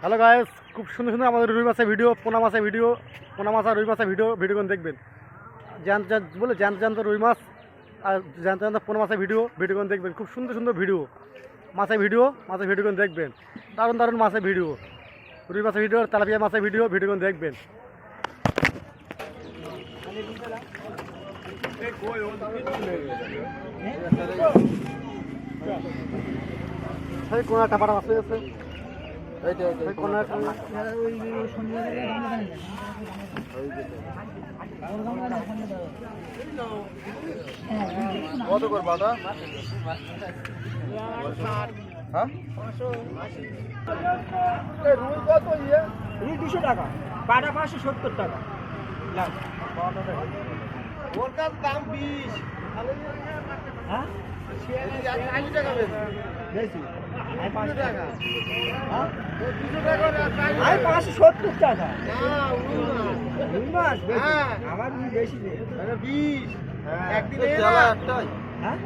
Hello guys, খুব সুন্দর সুন্দর আমাদের রুই মাছের ভিডিও, পোনা মাছের ভিডিও, পোনা মাছ আর রুই মাছের ভিডিওগুলো দেখবেন। জ্যান্ত রুই মাছ আর জ্যান্ত পোনা মাছের ভিডিওগুলো দেখবেন। খুব সুন্দর সুন্দর ভিডিও, মাছের ভিডিওগুলো দেখবেন। দারুণ মাছের ভিডিও, রুই মাছের ভিডিও, তেলাপিয়া মাছের ভিডিওগুলো দেখবেন। কোনা টাপাটা মাছ আছে, কত করে বাদা? হ্যাঁ রুই কত? রুই 200 টাকা, পাটা 570 টাকা। ওর কাছে দাম 20। হ্যাঁ বেশি, আমি 500 টাকা। হ্যাঁ 570 টাকা। রুই মাছ বেশি, আমার রুই বেশি নেই। 20 একদিনে একটাই। হ্যাঁ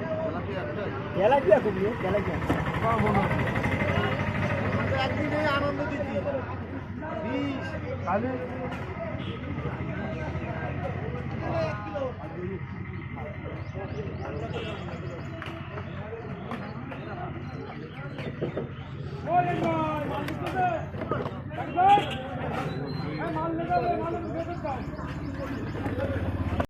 তেলাপিয়া কমিয়ে, তেলাপিয়া একদিনে আনন্দ দিচ্ছি 20 খাবে।